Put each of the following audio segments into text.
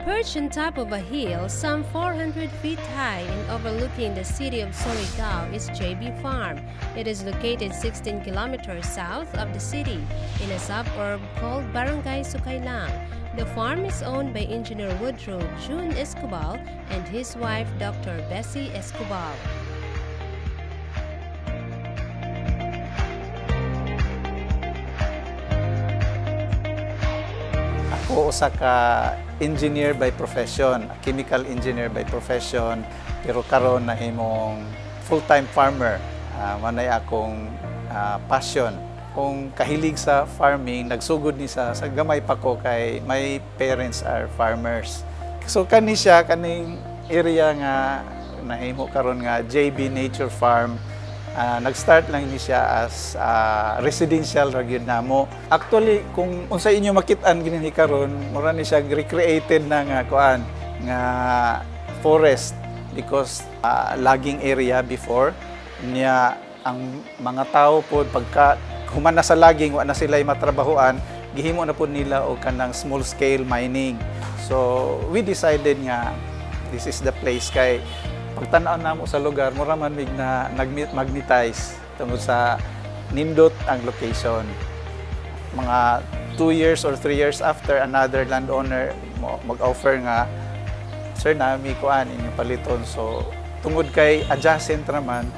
Perched on top of a hill some 400 feet high and overlooking the city of Surigao is JB Farm. It is located 16 kilometers south of the city in a suburb called Barangay Sukaylang. The farm is owned by Engineer Woodrow June Escobal and his wife Dr. Bessie Escobal. Ako usa ka engineer by profession, chemical engineer by profession, pero karon na himong full-time farmer. Manay akong passion. Kung kahilig sa farming, nagsugod ni sa gamay pa ko kay my parents are farmers. So kani siya kaning area nga nahimo karon nga JB Nature Farm. Nag-start lang ni siya as residential ra gyud namo. Actually, kung unsa inyo makit-an ginhi karon, mura ni siya recreated na nga kuan nga forest because logging area before niya ang mga tao pod pagka human na sa logging wa na sila matrabahoan, gihimo na pod nila og kanang small scale mining. So we decided nga this is the place kay pagtan-aw namo sa lugar, mura man mig na nag-magnetize tungod sa nindot ang location. Mga 2 years or 3 years after, another landowner mag-offer nga, sir, nami kuan inyong paliton. So, tungod kay adjacent naman,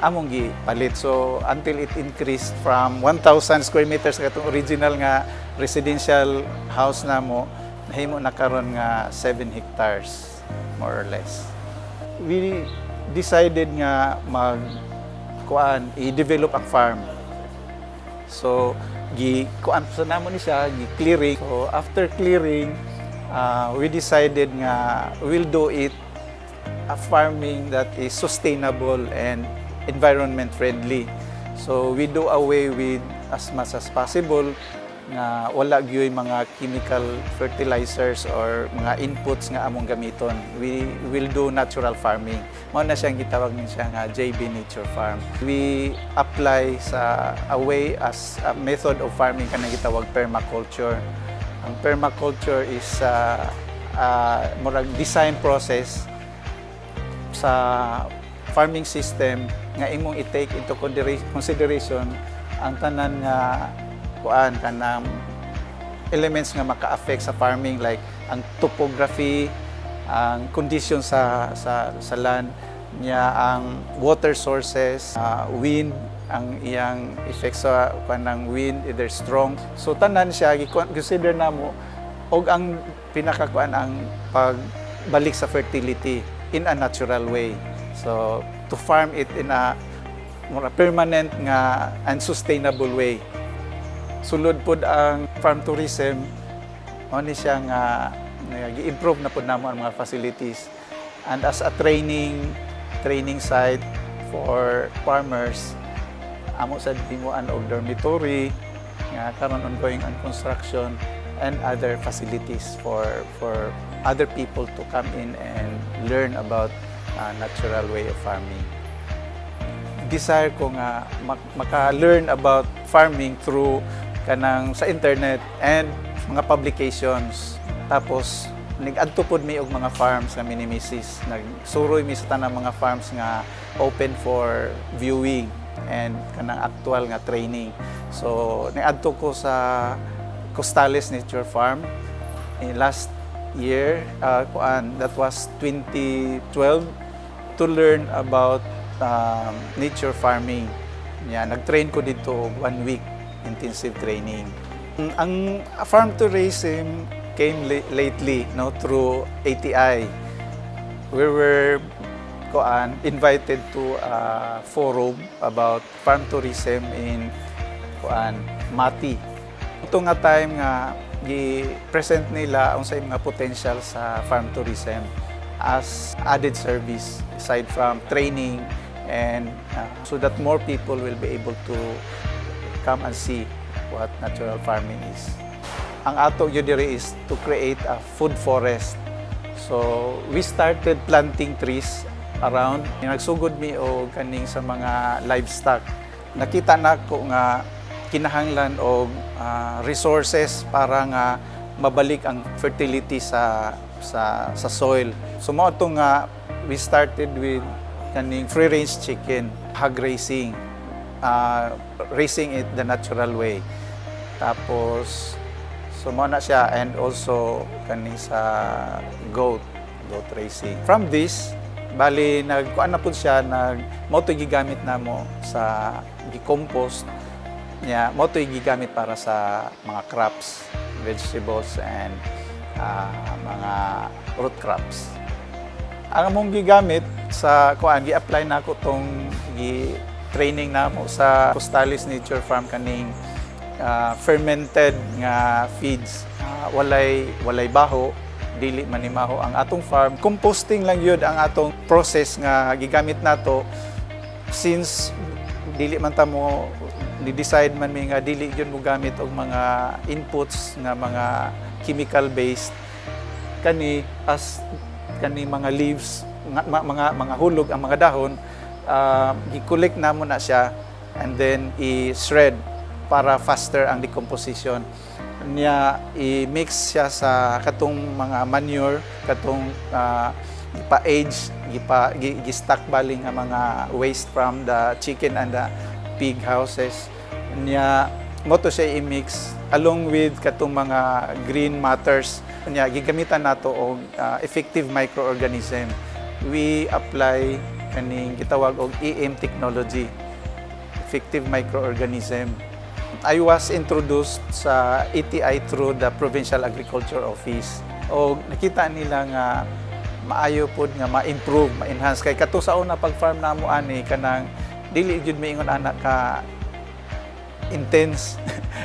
among gipalit. So, until it increased from 1,000 square meters katong original nga residential house namo, nahimo na karon nga 7 hectares, more or less. We decided nga i-develop ang farm. So kuan sa namo ni siya, clearing. So after clearing, we decided nga we'll do it a farming that is sustainable and environment friendly. So we do away with as much as possible nga wala gyud mga chemical fertilizers or mga inputs nga among gamiton. We will do natural farming. Mao na siyang gitawag ni siya nga JB Nature Farm. We apply sa a way as a method of farming kanang gitawag permaculture. Ang permaculture is murag design process sa farming system nga imong i-take into consideration ang tanan nga kanang elements nga maka-affect sa farming like ang topography, ang condition sa land niya, ang water sources, wind, ang iyang effect sa kanang wind either strong. So tanan siya consider namo og ang pinakakuan ang pagbalik sa fertility in a natural way. So to farm it in a more permanent nga and sustainable way. Sulod pod ang farm tourism, ni siya nga gi-improve na pod namo ang mga facilities. And as a training site for farmers, amo sa himuan og dormitory nga karon ongoing ang construction and other facilities for other people to come in and learn about natural way of farming. Desire ko nga maka-learn about farming through kanang sa internet and mga publications. Tapos nag-adto pod mi og mga farms nga minimisis. Nagsuroy mi sa tanang mga farms nga open for viewing and kanang actual nga training. So nag-adto ko sa Costales Nature Farm in last year, that was 2012, to learn about nature farming. Nag-train ko dito 1 week intensive training. Ang farm tourism came lately through ATI. We were invited to a forum about farm tourism in Mati. Ito nga time nga gi-present nila ang sa mga potential sa farm tourism as added service aside from training and so that more people will be able to come and see what natural farming is. Ang ato gyud diri is to create a food forest. So we started planting trees around. Nagsugod mi og kaning sa mga livestock. Nakita nako nga kinahanglan og resources para nga mabalik ang fertility sa soil. So mao to nga we started with kaning free range chicken, hog raising, raising it the natural way. Tapos so mao na siya, and also kani sa goat raising. From this, bali nagkuan na pud siya, mao to gigamit namo sa gi-compost niya, mao to gigamit para sa mga crops, vegetables and mga root crops. Ang among gigamit sa kuan, gi-apply nako tong gi-training namo sa Costalis Nature Farm kaning fermented nga feeds. Walay baho, dili manimaho ang atong farm. Composting lang yun ang atong process nga gigamit nato, since dili man ta mo ni-decide man mi nga dili yun mo gamit og mga inputs nga mga chemical based kani, as kani mga leaves, mga hulog, ang mga dahon, gi-collect namo na siya and then i-shred para faster ang decomposition niya. I-mix siya sa katong mga manure, katong ipa-age, gi-stack bali nga mga waste from the chicken and the pig houses niya. Mo to siya i-mix along with katong mga green matters niya, gigamitan nato og effective microorganism. We apply kaning gitawag og EM technology, effective microorganism. I was introduced sa ATI through the Provincial Agriculture Office. O nakita nila nga maayo pod nga ma-improve, ma-enhance kay kato sa una pag-farm namo ani, kanang dili jud miingon anak ka intense.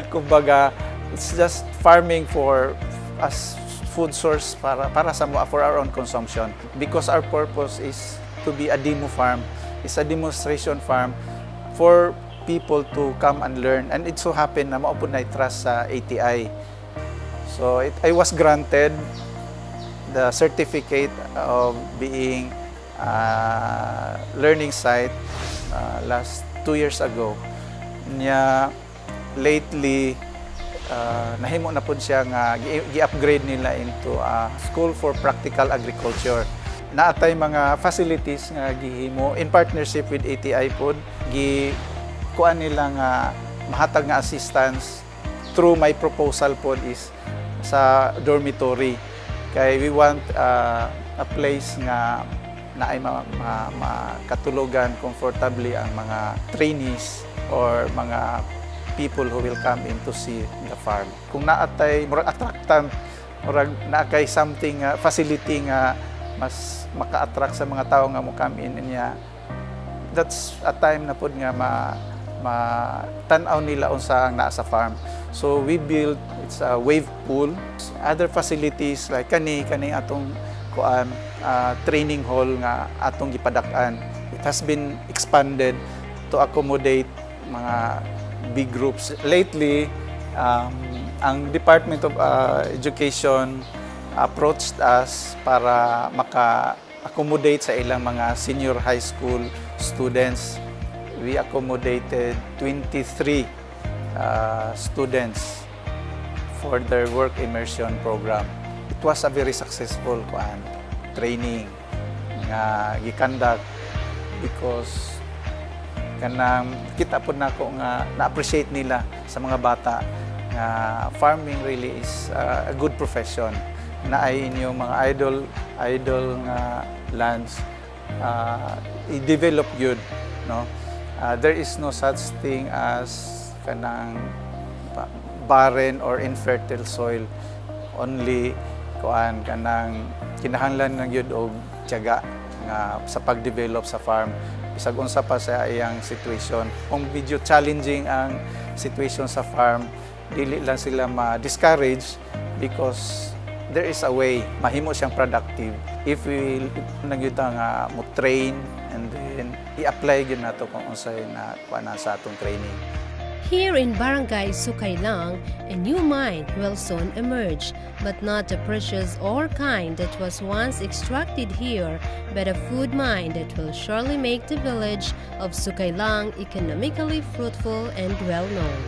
Kumbaga, it's just farming for as food source para sa for our own consumption, because our purpose is to be a demo farm, is a demonstration farm for people to come and learn, and it so happened na mao pud na trust sa ATI. So I was granted the certificate of being a learning site last 2 years ago. Nya lately nahimo na pud siya nga gi-upgrade nila into a school for practical agriculture. Naatay mga facilities nga gihimo in partnership with ATI pod, kuan nila nga mahatag nga assistance through my proposal pod is sa dormitory, kay we want a place nga naay makatulugan comfortably ang mga trainees or mga people who will come in to see the farm. Kung naatay murag attractant, murag naakay something facility nga mas maka-attract sa mga tao nga mo come in niya, that's a time na pod nga tan-aw nila unsa ang naa sa farm. So we built, it's a wave pool, other facilities like kani atong kuan training hall nga atong gipadak-an. It has been expanded to accommodate mga big groups. Lately, ang Department of Education approached us para maka-accommodate sa ilang mga senior high school students. We accommodated 23 students for their work immersion program. It was a very successful training nga gi-conduct, because kanang kita po nako nga na-appreciate nila sa mga bata nga farming really is a good profession. Naay inyong mga idle nga lands, i-develop good, no? There is no such thing as kanang barren or infertile soil. Only kanang kinahanglan lang yun og tiyaga nga sa pag-develop sa farm. Bisag unsa pa sa iyang situation. Kung medyo challenging ang situation sa farm, dili lang sila ma-discourage, because there is a way mahimo siyang productive if we nagyuta nga mo train and then i-apply gyud nato kung unsay na kuana sa atong training. Here in Barangay Sukaylang, a new mine will soon emerge, but not the precious ore kind that was once extracted here, but a food mine that will surely make the village of Sukaylang economically fruitful and well-known.